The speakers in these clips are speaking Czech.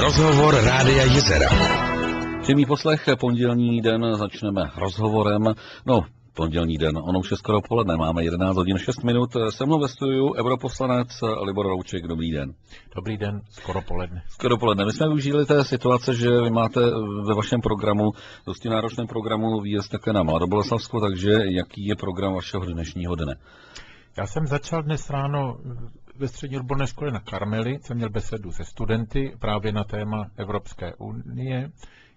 Rozhovor Rádia Jezera. Přímý poslech, pondělní den začneme rozhovorem. Pondělní den, ono už je skoro poledne, máme 11 hodin 6 minut. Se mnou ve studiu europoslanec Libor Rouček, dobrý den. Dobrý den, skoro poledne. Skoro poledne. My jsme využili té situace, že vy máte ve vašem programu, dosti náročném programu, výjezd také na Mladoboleslavsko, takže jaký je program vašeho dnešního dne? Já jsem začal dnes ráno ve střední odborné škole na Karmeli, jsem měl besedu se studenty právě na téma Evropské unie,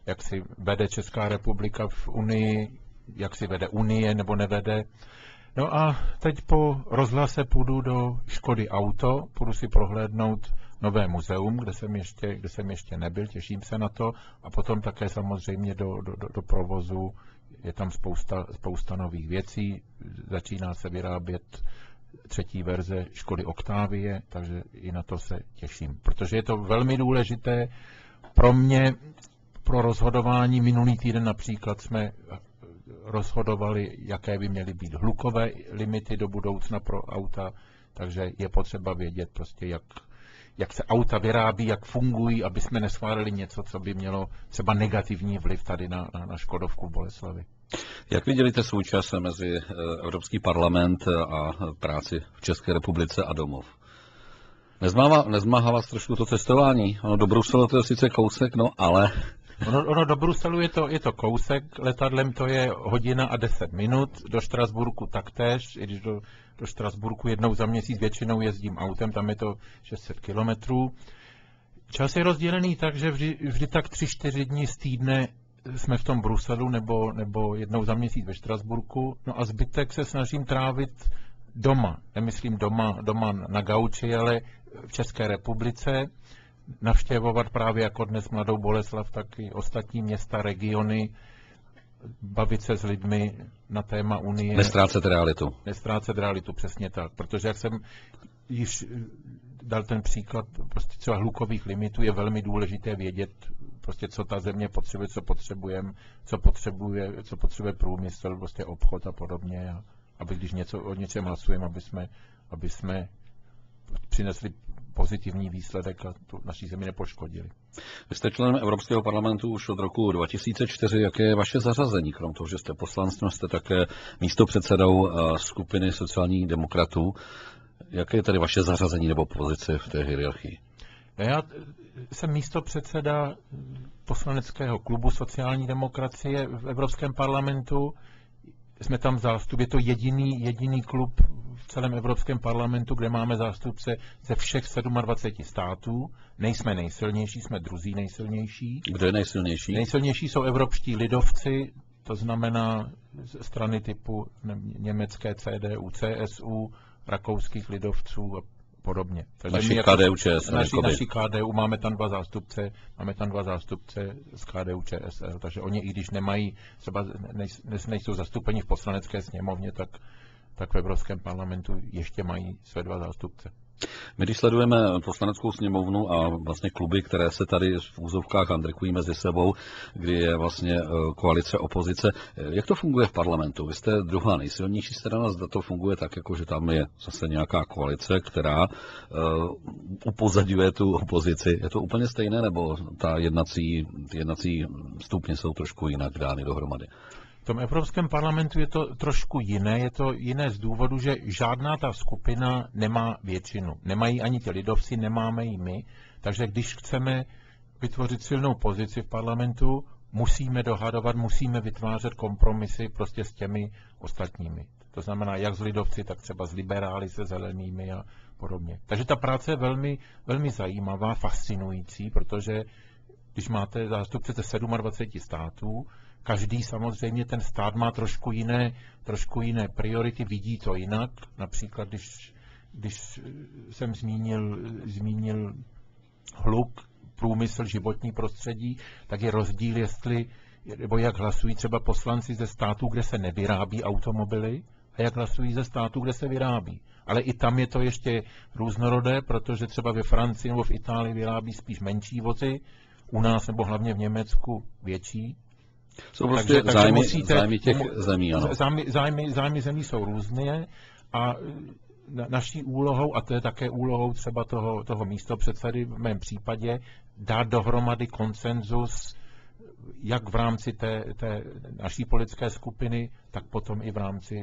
jak si vede Česká republika v unii, jak si vede unie nebo nevede. No a teď po rozhlase půjdu do Škody Auto, půjdu si prohlédnout nové muzeum, kde jsem ještě nebyl, těším se na to, a potom také samozřejmě do provozu, je tam spousta nových věcí, začíná se vyrábět třetí verze Škody Octavie, takže i na to se těším, protože je to velmi důležité pro mě, pro rozhodování. Minulý týden například jsme rozhodovali, jaké by měly být hlukové limity do budoucna pro auta, takže je potřeba vědět prostě, jak se auta vyrábí, jak fungují, aby jsme neschválili něco, co by mělo třeba negativní vliv tady na Škodovku v Boleslavi. Jak vy dělíte svůj čas mezi Evropský parlament a práci v České republice a domov? Nezmáhá vás trošku to cestování? Ono do Bruselu to je sice kousek, ale... Ono do Bruselu je to kousek, letadlem to je 1 hodina a 10 minut, do Štrasburku taktéž, i když do Štrasburku jednou za měsíc většinou jezdím autem, tam je to 600 kilometrů. Čas je rozdělený tak, že vždy tak 3-4 dní z týdne jsme v tom Bruselu nebo jednou za měsíc ve Štrasburku, no a zbytek se snažím trávit doma, nemyslím doma na gauči, ale v České republice, navštěvovat právě jako dnes Mladou Boleslav, tak i ostatní města, regiony, bavit se s lidmi na téma unie. Nestrácet realitu. Nestrácet realitu, přesně tak, protože jak jsem již dal ten příklad, prostě třeba hlukových limitů, je velmi důležité vědět, prostě co ta země potřebuje, co potřebujeme, co potřebuje průmysl, prostě obchod a podobně, a aby když o něčem hlasujeme, aby jsme přinesli pozitivní výsledek a tu naší zemi nepoškodili. Vy jste členem Evropského parlamentu už od roku 2004. Jaké je vaše zařazení? Krom toho, že jste poslancem, jste také místopředsedou skupiny sociálních demokratů. Jaké je tedy vaše zařazení nebo pozice v té hierarchii? Já jsem místopředseda poslaneckého klubu sociální demokracie v Evropském parlamentu. Jsme tam zástup, je to jediný klub v celém Evropském parlamentu, kde máme zástupce ze všech 27 států. Nejsme nejsilnější, jsme druzí nejsilnější. Kdo je nejsilnější? Nejsilnější jsou evropští lidovci, to znamená strany typu německé CDU, CSU, rakouských lidovců a podobně. Naši KDU-ČSL. Naši KDU, máme tam dva zástupce z KDU-ČSL, takže oni, i když nemají, třeba nejsou zastoupeni v poslanecké sněmovně, tak v Evropském parlamentu ještě mají své 2 zástupce. My když sledujeme poslaneckou sněmovnu a vlastně kluby, které se tady v úzovkách handrikují mezi sebou, kdy je vlastně koalice opozice, jak to funguje v parlamentu? Vy jste druhá nejsilnější strana, zda to funguje tak, jako že tam je zase nějaká koalice, která upozadňuje tu opozici. Je to úplně stejné, nebo ta jednací stupně jsou trošku jinak dány dohromady? V tom Evropském parlamentu je to trošku jiné. Je to jiné z důvodu, že žádná ta skupina nemá většinu. Nemají ani ti lidovci, nemáme ji my. Takže když chceme vytvořit silnou pozici v parlamentu, musíme dohadovat, musíme vytvářet kompromisy prostě s těmi ostatními. To znamená jak s lidovci, tak třeba s liberály, se zelenými a podobně. Takže ta práce je velmi, velmi zajímavá, fascinující, protože když máte zástupce ze 27 států, každý samozřejmě ten stát má trošku jiné priority, vidí to jinak. Například, když jsem zmínil hluk, průmysl, životní prostředí, tak je rozdíl, nebo jak hlasují třeba poslanci ze států, kde se nevyrábí automobily, a jak hlasují ze států, kde se vyrábí. Ale i tam je to ještě různorodé, protože třeba ve Francii nebo v Itálii vyrábí spíš menší vozy, u nás nebo hlavně v Německu větší. Jsou prostě zájmy těch zemí, ano. Zájmy zemí jsou různé a naší úlohou, a to je také úlohou třeba toho místopředsedy v mém případě, dát dohromady konsenzus jak v rámci té naší politické skupiny, tak potom i v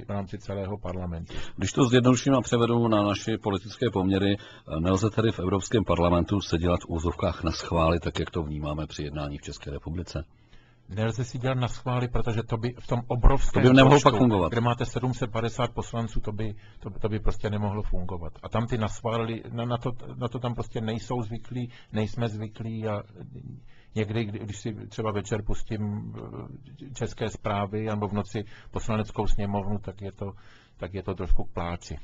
rámci celého parlamentu. Když to zjednoduším a převedu na naše politické poměry, nelze tedy v Evropském parlamentu se dělat v úzovkách na schvály, tak jak to vnímáme při jednání v České republice? Nelze si dělat na schvály, protože to by v tom obrovském počtu, kde máte 750 poslanců, to by prostě nemohlo fungovat. A tam ty na schvály, na to tam prostě nejsou zvyklí, nejsme zvyklí a někdy, když si třeba večer pustím České zprávy nebo v noci Poslaneckou sněmovnu, tak je to trošku k pláči.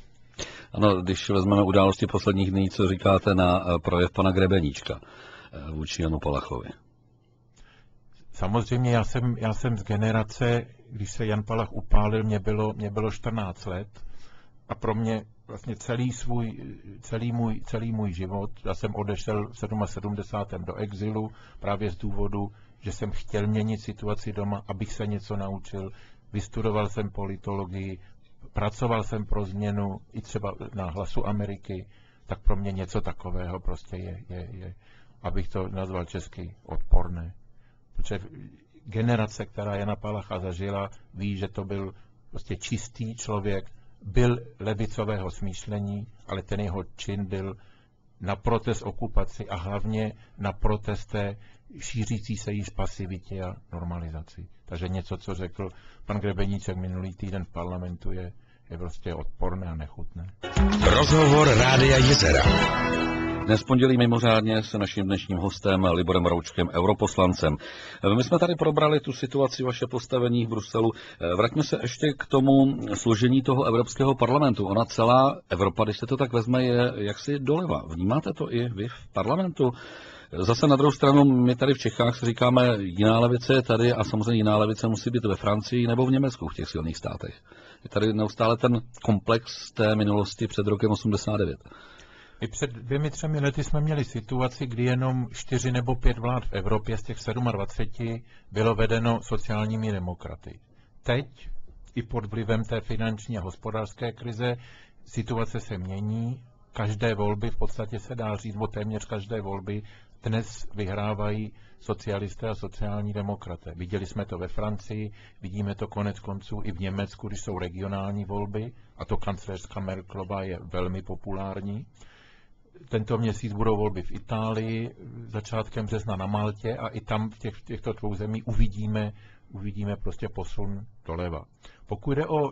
Ano, když vezmeme události posledních dní, co říkáte na projev pana Grebeníčka vůči Janu Palachovi? Samozřejmě já jsem z generace, když se Jan Palach upálil, mě bylo 14 let a pro mě vlastně celý můj život, já jsem odešel v 77. do exilu právě z důvodu, že jsem chtěl měnit situaci doma, abych se něco naučil, vystudoval jsem politologii, pracoval jsem pro změnu i třeba na Hlasu Ameriky, tak pro mě něco takového prostě je abych to nazval česky, odporné. Protože generace, která Jana Palacha zažila, ví, že to byl prostě čistý člověk, byl levicového smýšlení, ale ten jeho čin byl na protest okupaci a hlavně na protest té šířící se již pasivitě a normalizaci. Takže něco, co řekl pan Grebeníček minulý týden v parlamentu, je prostě odporné a nechutné. Rozhovor Rádia Jizera. Dnes pondělí mimořádně s naším dnešním hostem Liborem Roučkem, europoslancem. My jsme tady probrali tu situaci, vaše postavení v Bruselu. Vraťme se ještě k tomu složení toho Evropského parlamentu. Ona celá Evropa, když se to tak vezme, je jaksi doleva. Vnímáte to i vy v parlamentu? Zase na druhou stranu, my tady v Čechách si říkáme, jiná levice je tady a samozřejmě jiná levice musí být ve Francii nebo v Německu, v těch silných státech. Je tady neustále ten komplex té minulosti před rokem 89. I před 2-3 lety jsme měli situaci, kdy jenom 4 nebo 5 vlád v Evropě z těch 27 bylo vedeno sociálními demokraty. Teď, i pod vlivem té finanční a hospodářské krize, situace se mění. Každé volby, v podstatě se dá říct, bo téměř každé volby, dnes vyhrávají socialisté a sociální demokraté. Viděli jsme to ve Francii, vidíme to konec konců i v Německu, když jsou regionální volby, a to kancléřka Merkelová je velmi populární. Tento měsíc budou volby v Itálii, začátkem března na Maltě a i tam v těchto dvou zemí uvidíme prostě posun doleva. Pokud jde o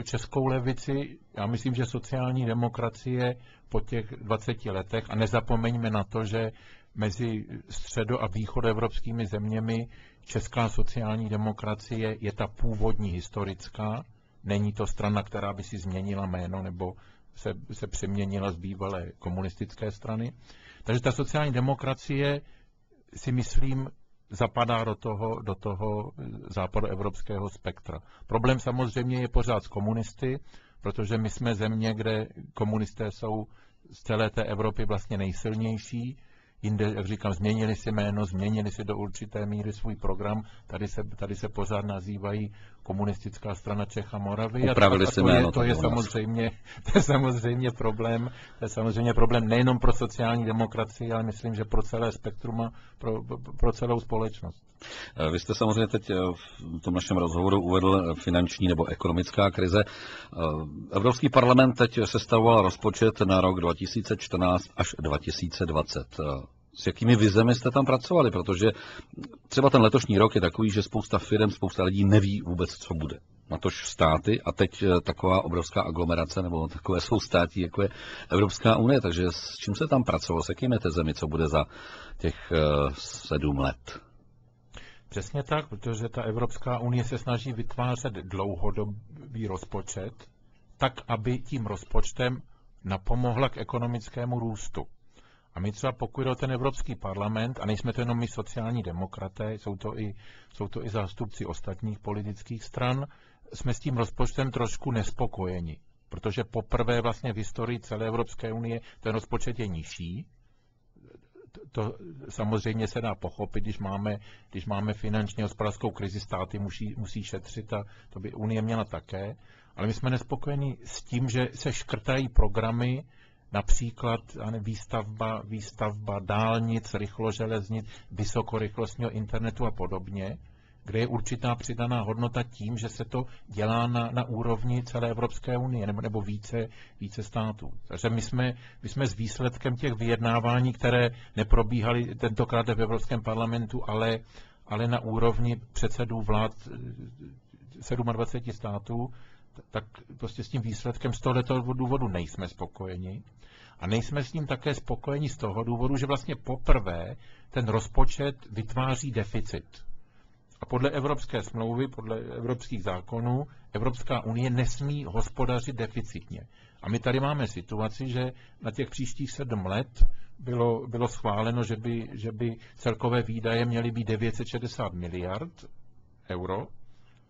českou levici, já myslím, že sociální demokracie po těch 20 letech, a nezapomeňme na to, že mezi středo- a východoevropskými zeměmi česká sociální demokracie je ta původní historická, není to strana, která by si změnila jméno nebo se přeměnila z bývalé komunistické strany. Takže ta sociální demokracie, si myslím, zapadá do toho západoevropského spektra. Problém samozřejmě je pořád s komunisty, protože my jsme země, kde komunisté jsou z celé té Evropy vlastně nejsilnější. Jinde, jak říkám, změnili si jméno, změnili si do určité míry svůj program. Tady se pořád nazývají Komunistická strana Čech a Moravy. To je samozřejmě problém. To je samozřejmě problém nejenom pro sociální demokracii, ale myslím, že pro celé spektrum a pro celou společnost. Vy jste samozřejmě teď v tom našem rozhovoru uvedl finanční nebo ekonomická krize. Evropský parlament teď sestavoval rozpočet na rok 2014 až 2020. S jakými vizemi jste tam pracovali? Protože třeba ten letošní rok je takový, že spousta firm, spousta lidí neví vůbec, co bude. Natož státy a teď taková obrovská aglomerace nebo takové jsou státy, jako je Evropská unie. Takže s čím se tam pracovalo? S jakými tezemi, co bude za těch 7 let? Přesně tak, protože ta Evropská unie se snaží vytvářet dlouhodobý rozpočet, tak, aby tím rozpočtem napomohla k ekonomickému růstu. A my třeba pokud o ten Evropský parlament, a nejsme to jenom my sociální demokraté, jsou to i zástupci ostatních politických stran, jsme s tím rozpočtem trošku nespokojeni, protože poprvé vlastně v historii celé Evropské unie ten rozpočet je nižší. to samozřejmě se dá pochopit, když máme finanční a hospodářskou krizi, státy musí šetřit a to by Unie měla také. Ale my jsme nespokojeni s tím, že se škrtají programy, například výstavba dálnic, rychloželeznic, vysokorychlostního internetu a podobně, kde je určitá přidaná hodnota tím, že se to dělá na úrovni celé Evropské unie nebo více států. Takže my jsme s výsledkem těch vyjednávání, které neprobíhaly tentokrát v Evropském parlamentu, ale na úrovni předsedů vlád 27 států, tak prostě s tím výsledkem z tohoto důvodu nejsme spokojeni. A nejsme s ním také spokojeni z toho důvodu, že vlastně poprvé ten rozpočet vytváří deficit. A podle Evropské smlouvy, podle evropských zákonů, Evropská unie nesmí hospodařit deficitně. A my tady máme situaci, že na těch příštích 7 let bylo schváleno, že by celkové výdaje měly být 960 miliard euro,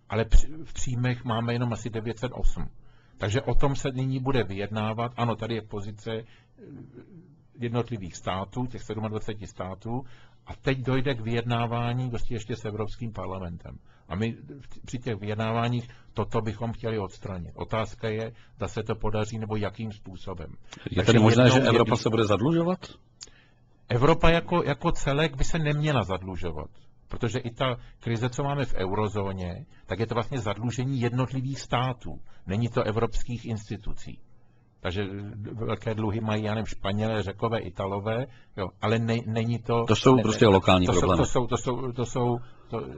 ale v příjmech máme jenom asi 908. Takže o tom se nyní bude vyjednávat. Ano, tady je pozice jednotlivých států, těch 27 států, a teď dojde k vyjednávání ještě s Evropským parlamentem. A my při těch vyjednáváních toto bychom chtěli odstranit. Otázka je, zda se to podaří nebo jakým způsobem. Je tedy možné, že Evropa se bude zadlužovat? Evropa jako celek by se neměla zadlužovat. Protože i ta krize, co máme v eurozóně, tak je to vlastně zadlužení jednotlivých států. Není to evropských institucí. Takže velké dluhy mají, já nevím, Španělé, Řekové, Italové, jo, ale není to... To jsou prostě lokální problémy.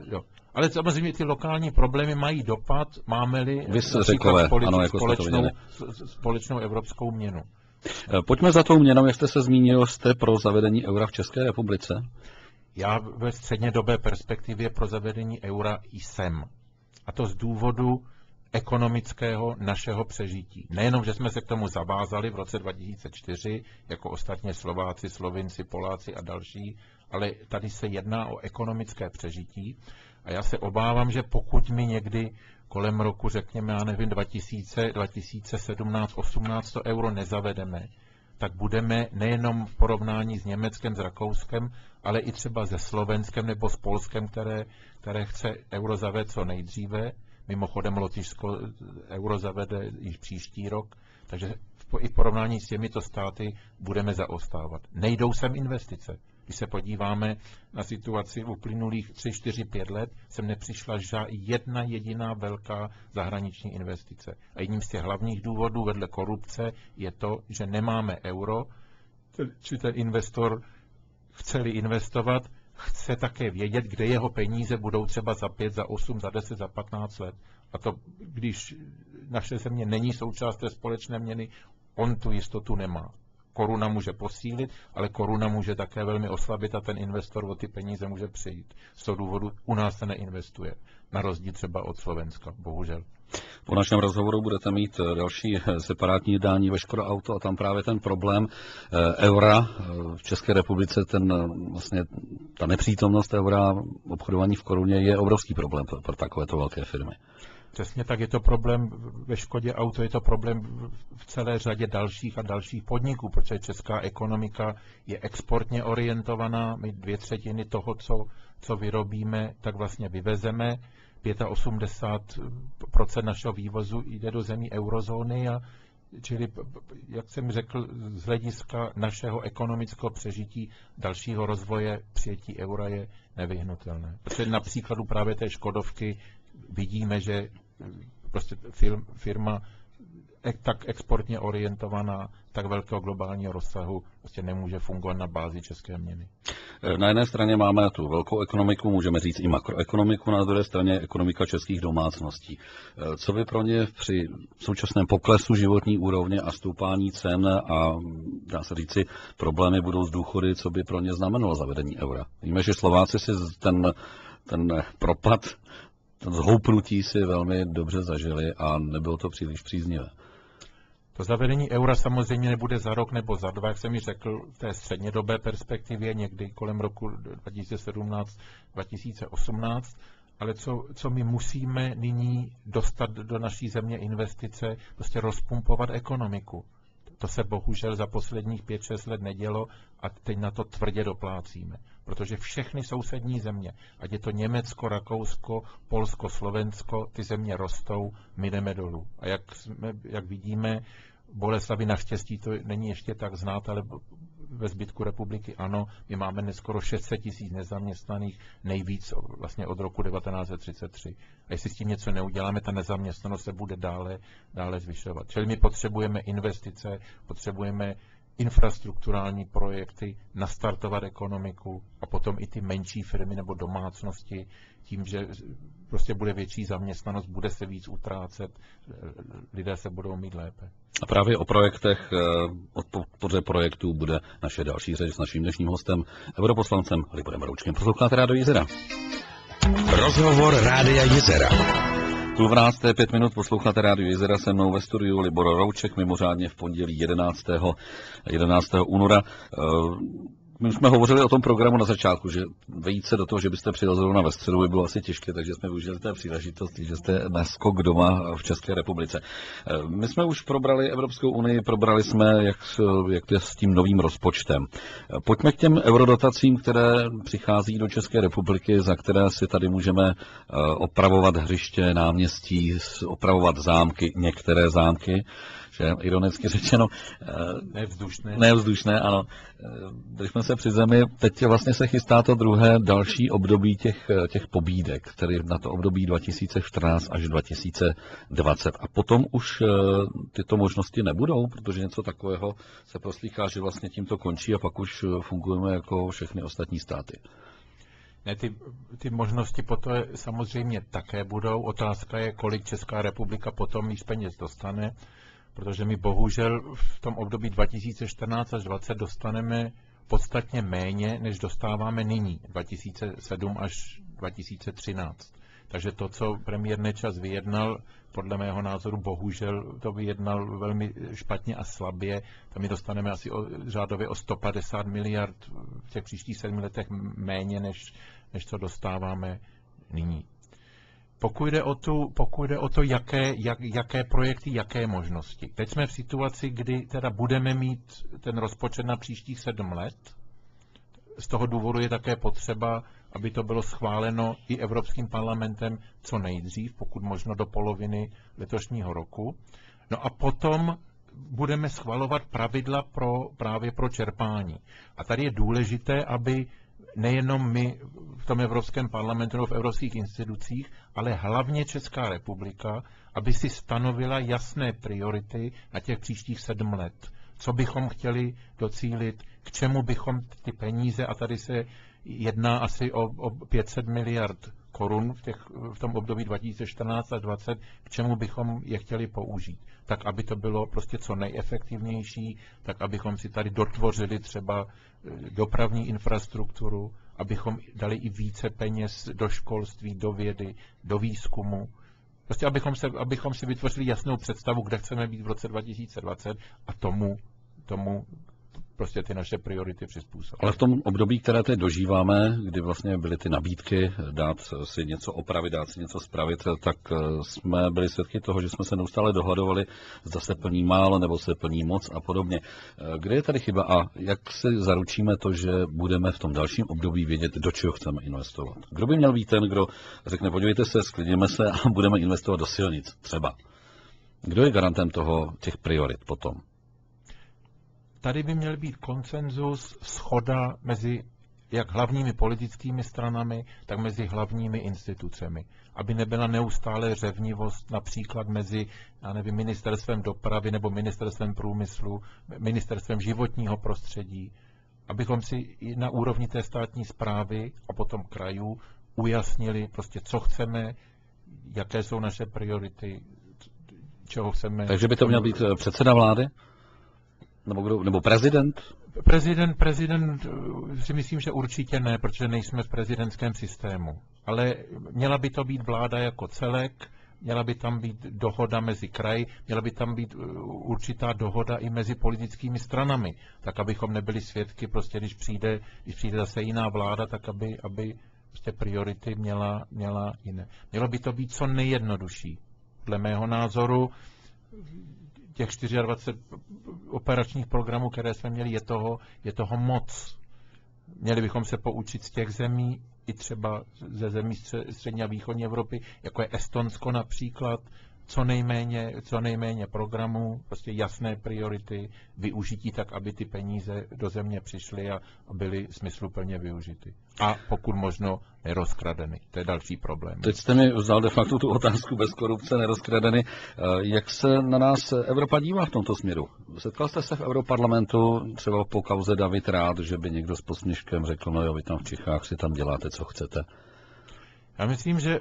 Jo. Ale samozřejmě ty lokální problémy mají dopad, máme-li Řekové, společnou evropskou měnu. Pojďme za tou měnou, jak jste se zmínil, jste pro zavedení eura v České republice? Já ve střednědobé perspektivě pro zavedení eura jsem. A to z důvodu ekonomického našeho přežití. Nejenom, že jsme se k tomu zavázali v roce 2004, jako ostatně Slováci, Slovinci, Poláci a další, ale tady se jedná o ekonomické přežití. A já se obávám, že pokud mi někdy kolem roku, řekněme, já nevím, 2017, 18 to euro nezavedeme, tak budeme nejenom v porovnání s Německem, s Rakouskem, ale i třeba se Slovenskem nebo s Polskem, které chce euro zavést co nejdříve. Mimochodem Lotyšsko euro zavede již příští rok, takže i v porovnání s těmito státy budeme zaostávat. Nejdou sem investice. Když se podíváme na situaci v uplynulých 3, 4, 5 let, sem nepřišla jedna jediná velká zahraniční investice. A jedním z těch hlavních důvodů vedle korupce je to, že nemáme euro, či ten investor chce-li investovat, chce také vědět, kde jeho peníze budou třeba za 5, za 8, za 10, za 15 let. A to, když naše země není součást té společné měny, on tu jistotu nemá. Koruna může posílit, ale koruna může také velmi oslabit a ten investor o ty peníze může přijít. Z toho důvodu u nás se neinvestuje. Na rozdíl třeba od Slovenska, bohužel. Po našem rozhovoru budete mít další separátní jednání ve Škoda Auto a tam právě ten problém eura v České republice, vlastně ta nepřítomnost eura, obchodování v koruně je obrovský problém pro takovéto velké firmy. Přesně tak, je to problém ve Škodě Auto, je to problém v celé řadě dalších a dalších podniků, protože česká ekonomika je exportně orientovaná, my 2/3 toho, co vyrobíme, tak vlastně vyvezeme. 85% našeho vývozu jde do zemí eurozóny, čili, jak jsem řekl, z hlediska našeho ekonomického přežití, dalšího rozvoje přijetí eura je nevyhnutelné. Protože na příkladu právě té Škodovky vidíme, že prostě firma tak exportně orientovaná, tak velkého globálního rozsahu prostě nemůže fungovat na bázi české měny. Na jedné straně máme tu velkou ekonomiku, můžeme říct i makroekonomiku, na druhé straně ekonomika českých domácností. Co by pro ně při současném poklesu životní úrovně a stoupání cen a, dá se říci, problémy budou s důchody, co by pro ně znamenalo zavedení eura? Víme, že Slováci si ten propad, ten zhoupnutí si velmi dobře zažili a nebylo to příliš příznivé. To zavedení eura samozřejmě nebude za rok nebo za 2, jak jsem ji řekl, v té střednědobé perspektivě, někdy kolem roku 2017-2018, ale co my musíme nyní dostat do naší země investice, prostě rozpumpovat ekonomiku. To se bohužel za posledních 5-6 let nedělo a teď na to tvrdě doplácíme. Protože všechny sousední země, ať je to Německo, Rakousko, Polsko, Slovensko, ty země rostou, my jdeme dolů. A jak vidíme, Boleslavi naštěstí to není ještě tak znát, ale ve zbytku republiky ano, my máme neskoro 600 000 nezaměstnaných, nejvíc vlastně od roku 1933. A jestli s tím něco neuděláme, ta nezaměstnanost se bude dále zvyšovat. Čili my potřebujeme investice, potřebujeme infrastrukturální projekty, nastartovat ekonomiku a potom i ty menší firmy nebo domácnosti tím, že prostě bude větší zaměstnanost, bude se víc utrácet, lidé se budou mít lépe. A právě o projektech, o podpoře projektů bude naše další řeč s naším dnešním hostem, europoslancem Liborem Roučkem. Posloucháte Rádio Jizera. Rozhovor Rádia Jizera. 12:05 posloucháte Rádio Jizera, se mnou ve studiu Libor Rouček, mimořádně v pondělí 11. února. My jsme hovořili o tom programu na začátku, že vejít se do toho, že byste přijel zrovna ve středu, by bylo asi těžké, takže jsme využili té příležitosti, že jste na skok doma v České republice. My jsme už probrali Evropskou unii, probrali jsme, jak to je s tím novým rozpočtem. Pojďme k těm eurodotacím, které přichází do České republiky, za které si tady můžeme opravovat hřiště, náměstí, opravovat zámky, některé zámky, že ironicky řečeno nevzdušné, ano. Když jsme se při zemi, teď vlastně se chystá to druhé další období těch pobídek, tedy na to období 2014 až 2020. A potom už tyto možnosti nebudou, protože něco takového se proslýchá, že vlastně tím to končí a pak už fungujeme jako všechny ostatní státy. Ne, ty možnosti potom samozřejmě také budou. Otázka je, kolik Česká republika potom víc peněz dostane, protože my bohužel v tom období 2014 až 2020 dostaneme podstatně méně, než dostáváme nyní, 2007 až 2013. Takže to, co premiér Nečas vyjednal, podle mého názoru bohužel to vyjednal velmi špatně a slabě. Tam my dostaneme asi řádově o 150 miliard v těch příštích 7 letech méně, než co dostáváme nyní. Pokud jde o to, jaké projekty, jaké možnosti. Teď jsme v situaci, kdy teda budeme mít ten rozpočet na příštích 7 let. Z toho důvodu je také potřeba, aby to bylo schváleno i Evropským parlamentem co nejdřív, pokud možno do poloviny letošního roku. No a potom budeme schvalovat pravidla právě pro čerpání. A tady je důležité, aby nejenom my v tom Evropském parlamentu nebo v evropských institucích, ale hlavně Česká republika, aby si stanovila jasné priority na těch příštích 7 let. Co bychom chtěli docílit, k čemu bychom ty peníze, a tady se jedná asi o 500 miliard korun v tom období 2014 až 2020, k čemu bychom je chtěli použít. Tak, aby to bylo prostě co nejefektivnější, tak, abychom si tady dotvořili třeba dopravní infrastrukturu, abychom dali i více peněz do školství, do vědy, do výzkumu. Prostě abychom si vytvořili jasnou představu, kde chceme být v roce 2020 a tomu prostě ty naše priority přizpůsobit. Ale v tom období, které teď dožíváme, kdy vlastně byly ty nabídky dát si něco opravit, dát si něco spravit, tak jsme byli svědky toho, že jsme se neustále dohadovali, zda se plní málo nebo se plní moc a podobně. Kde je tady chyba a jak si zaručíme to, že budeme v tom dalším období vědět, do čeho chceme investovat? Kdo by měl být ten, kdo řekne, podívejte se, sklidněme se a budeme investovat do silnic třeba? Kdo je garantem těch priorit potom? Tady by měl být konsenzus, shoda mezi jak hlavními politickými stranami, tak mezi hlavními institucemi. Aby nebyla neustále řevnivost například mezi, ministerstvem dopravy nebo ministerstvem průmyslu, ministerstvem životního prostředí. Abychom si na úrovni té státní správy a potom krajů ujasnili prostě, co chceme, jaké jsou naše priority, čeho chceme. Takže by to měl být předseda vlády? Nebo prezident? Prezident si myslím, že určitě ne, protože nejsme v prezidentském systému. Ale měla by to být vláda jako celek, měla by tam být dohoda mezi kraji, měla by tam být určitá dohoda i mezi politickými stranami, tak abychom nebyli svědky, prostě když přijde zase jiná vláda, tak aby prostě priority měla jiné. Mělo by to být co nejjednodušší. Dle mého názoru těch 24 operačních programů, které jsme měli, je toho moc. Měli bychom se poučit z těch zemí, i třeba ze zemí střední a východní Evropy, jako je Estonsko například, co nejméně programů, prostě jasné priority, využití tak, aby ty peníze do země přišly a byly smysluplně využity. A pokud možno nerozkradeny. To je další problém. Teď jste mi vzal de facto tu otázku bez korupce, nerozkradeny. Jak se na nás Evropa dívá v tomto směru? Setkal jste se v Europarlamentu třeba po kauze David Rath, že by někdo s posměškem řekl, no jo, vy tam v Čechách si tam děláte, co chcete? Já myslím, že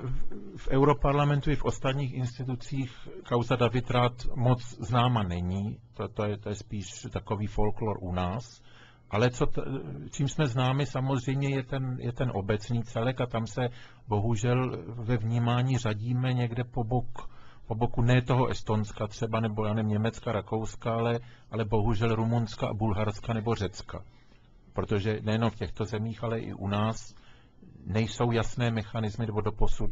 v Europarlamentu i v ostatních institucích kauza David Rath moc známa není. To je spíš takový folklor u nás. Ale čím jsme známi, samozřejmě je ten obecný celek a tam se bohužel ve vnímání řadíme někde po boku ne toho Estonska třeba, nebo já nevím, Německa, Rakouska, ale bohužel Rumunska a Bulharska nebo Řecka. Protože nejenom v těchto zemích, ale i u nás nejsou jasné mechanismy, nebo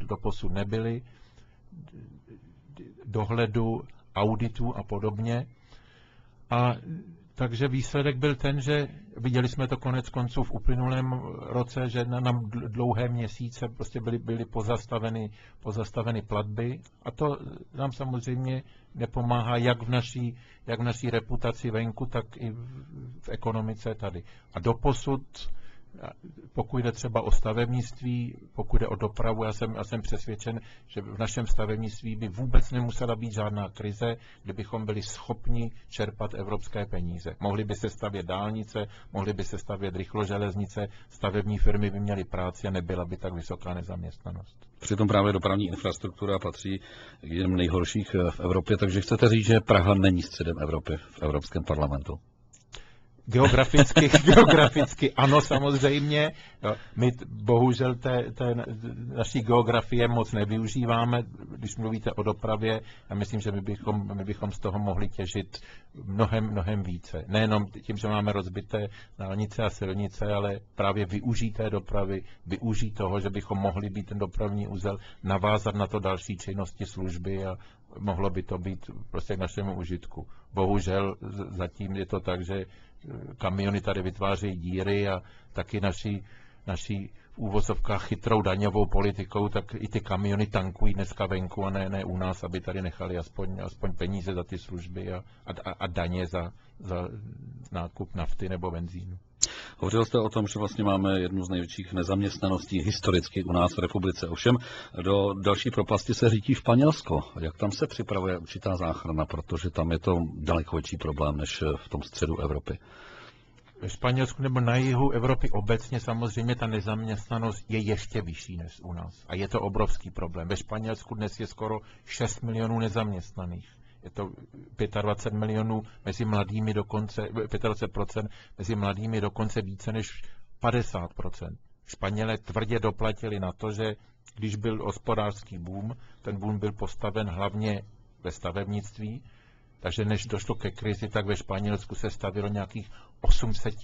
doposud nebyly, dohledu, auditů a podobně. A takže výsledek byl ten, že viděli jsme to konec konců v uplynulém roce, že na dlouhé měsíce prostě byly pozastaveny platby a to nám samozřejmě nepomáhá jak v naší reputaci venku, tak i v ekonomice tady. A doposud, pokud jde třeba o stavebnictví, pokud jde o dopravu, já jsem přesvědčen, že v našem stavebnictví by vůbec nemusela být žádná krize, kdybychom byli schopni čerpat evropské peníze. Mohly by se stavět dálnice, mohly by se stavět rychloželeznice, stavební firmy by měly práci a nebyla by tak vysoká nezaměstnanost. Přitom právě dopravní infrastruktura patří k jedním nejhorších v Evropě, takže chcete říct, že Praha není středem Evropy v Evropském parlamentu? Geograficky ano, samozřejmě. My bohužel naší geografie moc nevyužíváme. Když mluvíte o dopravě, já myslím, že my bychom z toho mohli těžit mnohem více. Nejenom tím, že máme rozbité dálnice a silnice, ale právě využít té dopravy, využít toho, že bychom mohli být ten dopravní úzel, navázat na to další činnosti, služby a mohlo by to být prostě k našemu užitku. Bohužel zatím je to tak, že kamiony tady vytvářejí díry a taky naší v úvozovkách chytrou daňovou politikou, tak i ty kamiony tankují dneska venku a ne u nás, aby tady nechali aspoň peníze za ty služby a daně za nákup nafty nebo benzínu. Hovořil jste o tom, že vlastně máme jednu z největších nezaměstnaností historicky u nás v republice. Ovšem do další propasti se řítí Španělsko. Jak tam se připravuje určitá záchrana, protože tam je to daleko větší problém než v tom středu Evropy? Ve Španělsku nebo na jihu Evropy obecně samozřejmě ta nezaměstnanost je ještě vyšší než u nás. A je to obrovský problém. Ve Španělsku dnes je skoro 6 milionů nezaměstnaných. Je to 25 milionů mezi mladými dokonce, 25% mezi mladými dokonce více než 50%. Španělé tvrdě doplatili na to, že když byl hospodářský boom, ten boom byl postaven hlavně ve stavebnictví, takže než došlo ke krizi, tak ve Španělsku se stavilo nějakých 800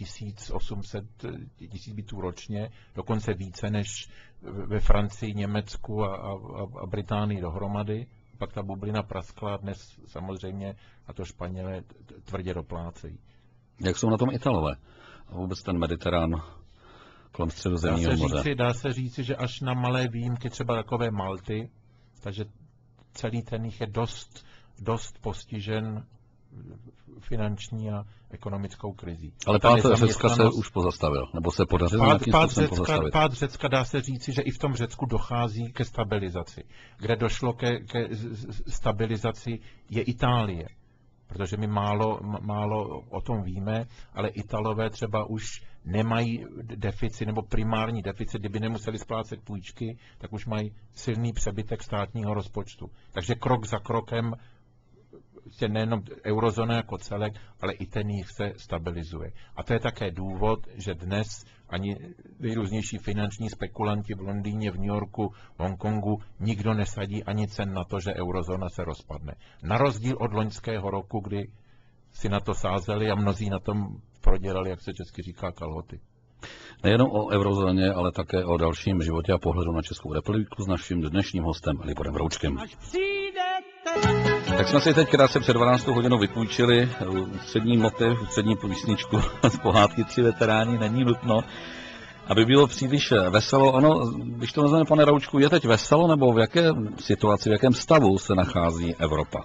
tisíc bytů ročně, dokonce více než ve Francii, Německu a Británii dohromady. Pak ta bublina praskla a dnes samozřejmě a to Španělé tvrdě doplácejí. Jak jsou na tom Italové? A vůbec ten Mediterán kolem Středozemního moře? Dá se říci, že až na malé výjimky, třeba takové Malty, takže celý ten jich je dost postižen finanční a ekonomickou krizí. Ale pád Řecka se už pozastavil, nebo se podařilo nějakým způsobem pozastavit? Pád Řecka dá se říci, že i v tom Řecku dochází ke stabilizaci. Kde došlo ke stabilizaci je Itálie, protože my málo o tom víme, ale Italové třeba už nemají deficit nebo primární deficit, kdyby nemuseli splácet půjčky, tak už mají silný přebytek státního rozpočtu. Takže krok za krokem nejenom eurozóna jako celek, ale i ten jich se stabilizuje. A to je také důvod, že dnes ani nejrůznější finanční spekulanti v Londýně, v New Yorku, v Hongkongu, nikdo nesadí ani cen na to, že eurozóna se rozpadne. Na rozdíl od loňského roku, kdy si na to sázeli a mnozí na tom prodělali, jak se česky říká, kalhoty. Nejenom o eurozóně, ale také o dalším životě a pohledu na Českou republiku s naším dnešním hostem Liborem Roučkem. Až přijde Tak jsme si teď krátce před 12. hodinou vypůjčili ústřední motiv, ústřední písničku z pohádky Tři veteráni, není nutno, aby bylo příliš veselo. Ono, když to vezmeme, pane Roučku, je teď veselo, nebo v jaké situaci, v jakém stavu se nachází Evropa?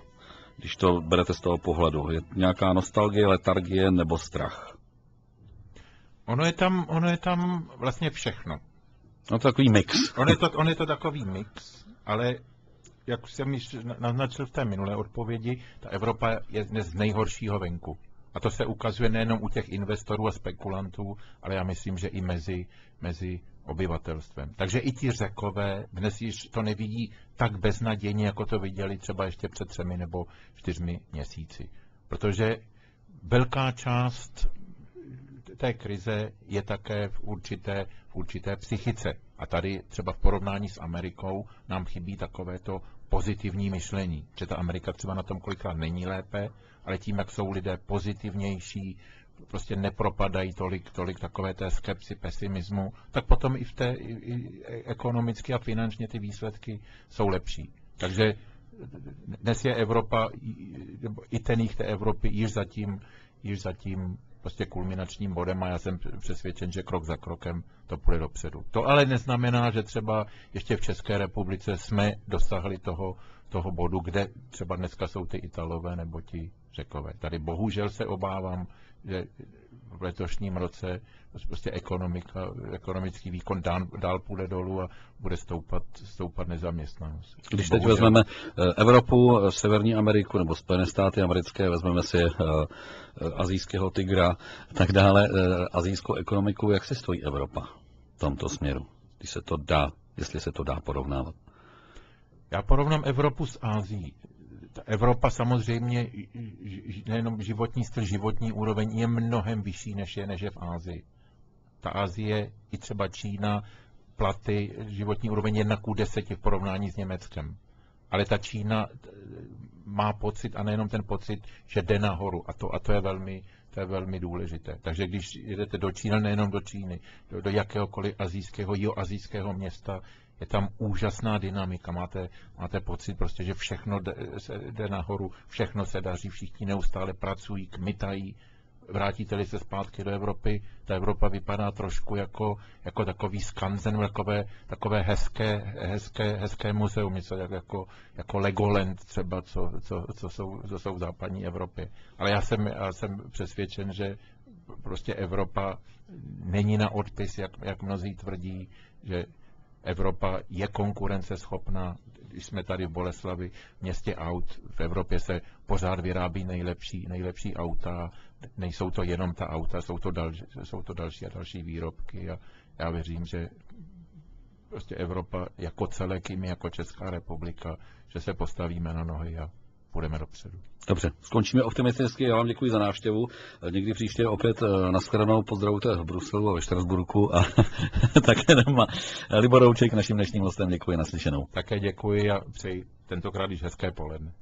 Když to berete z toho pohledu, je nějaká nostalgie, letargie nebo strach? Ono je tam vlastně všechno. No to takový mix. On je to takový mix, ale jak jsem již naznačil v té minulé odpovědi, ta Evropa je dnes z nejhoršího venku. A to se ukazuje nejenom u těch investorů a spekulantů, ale já myslím, že i mezi obyvatelstvem. Takže i ti Řekové dnes již to nevidí tak beznadějně, jako to viděli třeba ještě před 3 nebo 4 měsíci. Protože velká část té krize je také v určité psychice. A tady třeba v porovnání s Amerikou nám chybí takovéto pozitivní myšlení, že ta Amerika třeba na tom kolikrát není lépe, ale tím, jak jsou lidé pozitivnější, prostě nepropadají tolik takové té skepsy, pesimismu, tak potom i v té i ekonomicky a finančně ty výsledky jsou lepší. Takže dnes je Evropa, i ten jich té Evropy již zatím prostě kulminačním bodem a já jsem přesvědčen, že krok za krokem to půjde dopředu. To ale neznamená, že třeba ještě v České republice jsme dosáhli toho bodu, kde třeba dneska jsou ty Italové nebo ti Řekové. Tady bohužel se obávám, že v letošním roce prostě ekonomický výkon dál půjde dolů a bude stoupat nezaměstnanost. Když teď vezmeme Evropu, Severní Ameriku nebo Spojené státy americké, vezmeme si asijského tygra, tak dále, asijskou ekonomiku, jak se stojí Evropa v tomto směru, jestli se to dá porovnávat? Já porovnám Evropu s Asií. Ta Evropa samozřejmě, nejenom životní styl, životní úroveň je mnohem vyšší, než je v Asii. Ta Asie, i třeba Čína, platy, životní úroveň 1:10 v porovnání s Německem. Ale ta Čína má pocit, a nejenom ten pocit, že jde nahoru. A to je velmi důležité. Takže když jedete do Číny, nejenom do Číny, do jakéhokoliv jihoasijského města, je tam úžasná dynamika. Máte pocit prostě, že všechno jde nahoru, všechno se daří, všichni neustále pracují, kmitají. Vrátíte-li se zpátky do Evropy, ta Evropa vypadá trošku jako takový skanzen, takové hezké muzeum, něco jako Legoland třeba, co jsou v západní Evropě. Ale já jsem přesvědčen, že prostě Evropa není na odpis, jak mnozí tvrdí, že Evropa je konkurenceschopná. Když jsme tady v Boleslavi, v městě aut, v Evropě se pořád vyrábí nejlepší auta. Nejsou to jenom ta auta, jsou to další a další výrobky. A já věřím, že prostě Evropa jako celek, i my jako Česká republika, že se postavíme na nohy a půjdeme dopředu. Dobře, skončíme optimisticky, já vám děkuji za návštěvu. Někdy příště opět nashledanou, pozdravujte v Bruselu a ve Štrasburku a také doma. Libor Rouček, naším dnešním hostem, děkuji, naslyšenou. Také děkuji a přeji tentokrát již hezké poledne.